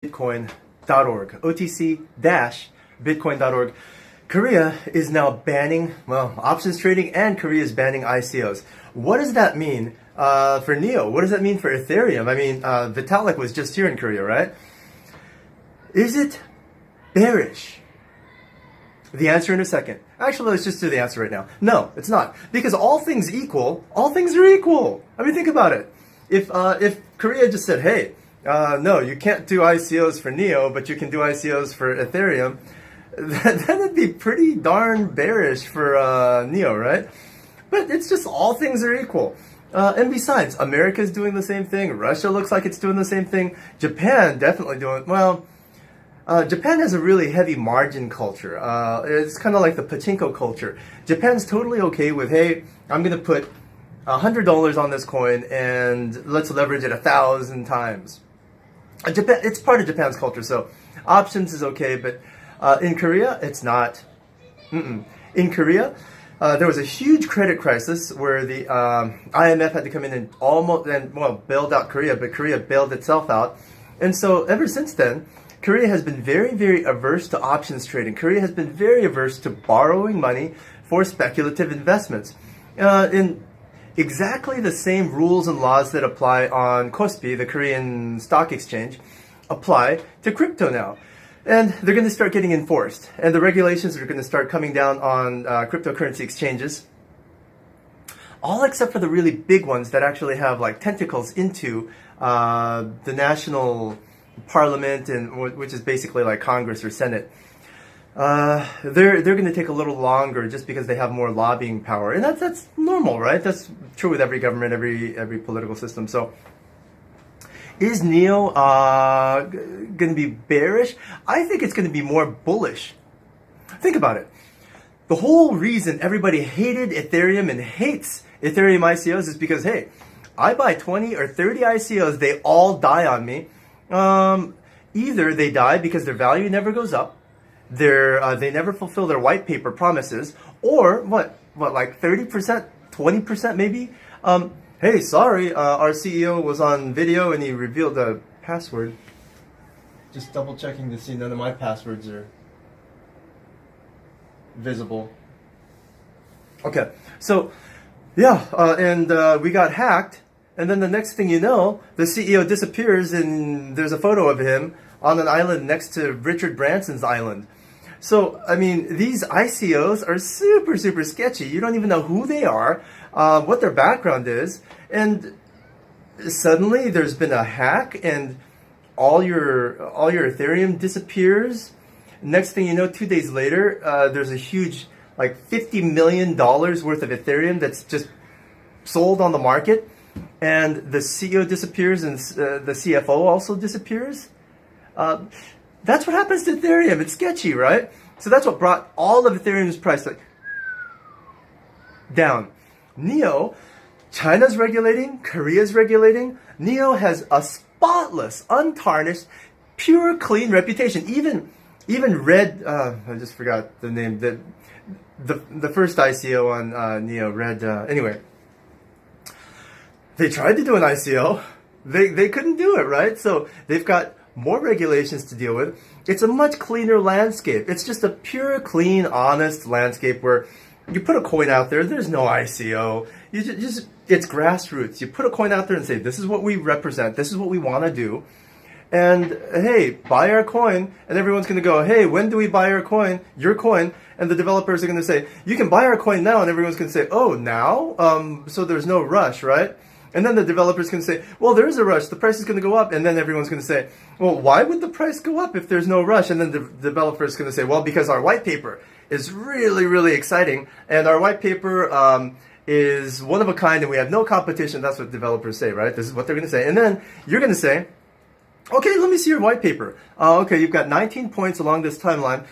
Bitcoin.org, OTC-Bitcoin.org. Korea is now banning, well, options trading, and Korea is banning ICOs. What does that mean for NEO? What does that mean for Ethereum? I mean, Vitalik was just here in Korea, right? Is it bearish? The answer in a second. Actually, let's just do the answer right now. No, it's not. Because all things equal, all things are equal. I mean, think about it. If Korea just said, hey, no, you can't do ICOs for NEO, but you can do ICOs for Ethereum, then it'd be pretty darn bearish for NEO, right? But it's just all things are equal. And besides, America's doing the same thing. Russia looks like it's doing the same thing. Japan definitely doing, well, Japan has a really heavy margin culture. It's kind of like the pachinko culture. Japan's totally okay with, hey, I'm going to put $100 on this coin and let's leverage it 1,000 times. Japan, it's part of Japan's culture, so options is okay, but in Korea, it's not. In Korea, there was a huge credit crisis where the IMF had to come in and bailed out Korea, but Korea bailed itself out. And so ever since then, Korea has been very, very averse to options trading. Korea has been very averse to borrowing money for speculative investments. In exactly the same rules and laws that apply on KOSPI, the Korean stock exchange, apply to crypto now. And they're going to start getting enforced. And the regulations are going to start coming down on cryptocurrency exchanges. All except for the really big ones that actually have like tentacles into the national parliament, and which is basically like Congress or Senate. They're going to take a little longer just because they have more lobbying power, and that's normal, right? That's true with every government, every political system. So, is NEO going to be bearish? I think it's going to be more bullish. Think about it. The whole reason everybody hated Ethereum and hates Ethereum ICOs is because, hey, I buy 20 or 30 ICOs, they all die on me. Either they die because their value never goes up, they never fulfill their white paper promises, or like 30%, 20% maybe? Hey, sorry, our CEO was on video and he revealed a password. Just double checking to see none of my passwords are visible. Okay, so yeah, and we got hacked. And then the next thing you know, the CEO disappears and there's a photo of him on an island next to Richard Branson's island. So, I mean, these ICOs are super, super sketchy. You don't even know who they are, what their background is. And suddenly there's been a hack and all your Ethereum disappears. Next thing you know, 2 days later, there's a huge, like $50 million worth of Ethereum that's just sold on the market. And the CEO disappears and the CFO also disappears. That's what happens to Ethereum. It's sketchy, right? So that's what brought all of Ethereum's price down. NEO, China's regulating, Korea's regulating. NEO has a spotless, untarnished, pure, clean reputation. Even Red, I just forgot the name. The first ICO on NEO, Red. Anyway. They tried to do an ICO. They couldn't do it, right? So they've got more regulations to deal with. It's a much cleaner landscape. It's just a pure, clean, honest landscape where you put a coin out there, there's no ICO. It's grassroots. You put a coin out there and say, this is what we represent, this is what we want to do. And hey, buy our coin. And everyone's going to go, hey, when do we buy our coin? Your coin. And the developers are going to say, you can buy our coin now. And everyone's going to say, oh, now? So there's no rush, right? And then the developers can say, well, there is a rush. The price is going to go up. And then everyone's going to say, well, why would the price go up if there's no rush? And then the developer is going to say, well, because our white paper is really, really exciting. And our white paper is one of a kind and we have no competition. That's what developers say, right? This is what they're going to say. And then you're going to say, okay, let me see your white paper. Okay, you've got 19 points along this timeline.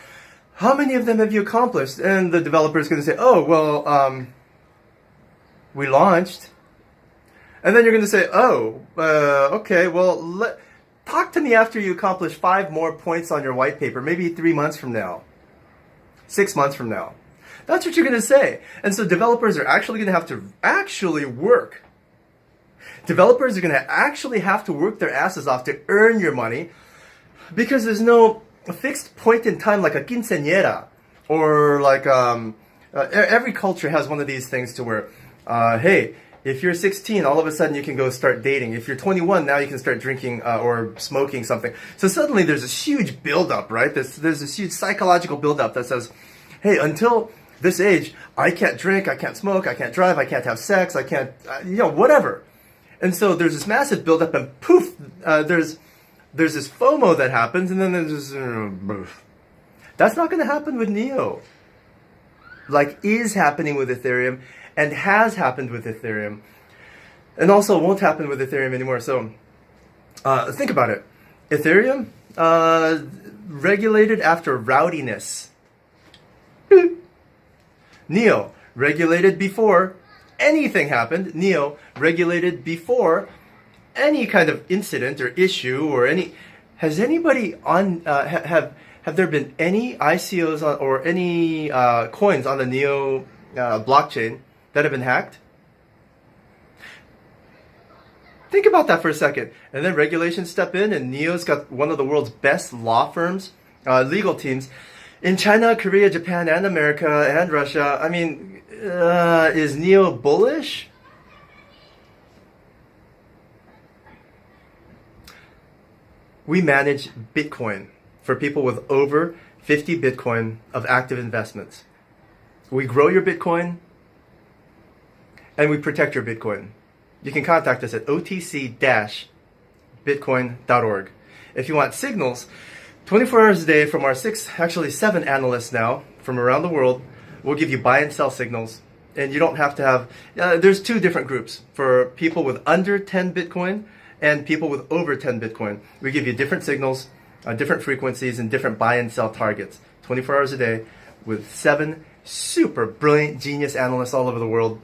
How many of them have you accomplished? And the developer is going to say, oh, well, we launched. And then you're going to say, oh, okay, well, talk to me after you accomplish 5 more points on your white paper, maybe 3 months from now, 6 months from now. That's what you're going to say. And so developers are actually going to have to actually work. Developers are going to actually have to work their asses off to earn your money. Because there's no fixed point in time like a quinceañera, or like every culture has one of these things to where, hey, if you're 16, all of a sudden you can go start dating. If you're 21, now you can start drinking or smoking something. So suddenly there's this huge buildup, right? There's this huge psychological buildup that says, hey, until this age, I can't drink, I can't smoke, I can't drive, I can't have sex, I can't, whatever. And so there's this massive buildup, and poof, there's this FOMO that happens, and then there's this, that's not going to happen with Neo. Like is happening with Ethereum, and has happened with Ethereum, and also won't happen with Ethereum anymore. So think about it. Ethereum, regulated after rowdiness. Neo, regulated before anything happened. Neo, regulated before any kind of incident or issue or any. Has anybody on have there been any ICOs or any coins on the Neo blockchain that have been hacked? Think about that for a second. And then regulations step in, and Neo's got one of the world's best law firms, legal teams, in China, Korea, Japan, and America, and Russia. I mean, is Neo bullish? We manage Bitcoin for people with over 50 Bitcoin of active investments. We grow your Bitcoin, and we protect your Bitcoin. You can contact us at otc-bitcoin.org. If you want signals, 24 hours a day from our 7 analysts now from around the world, we'll give you buy and sell signals. And you don't have to have, there's two different groups for people with under 10 Bitcoin and people with over 10 Bitcoin. We give you different signals, different frequencies, and different buy and sell targets. 24 hours a day with 7 super brilliant genius analysts all over the world.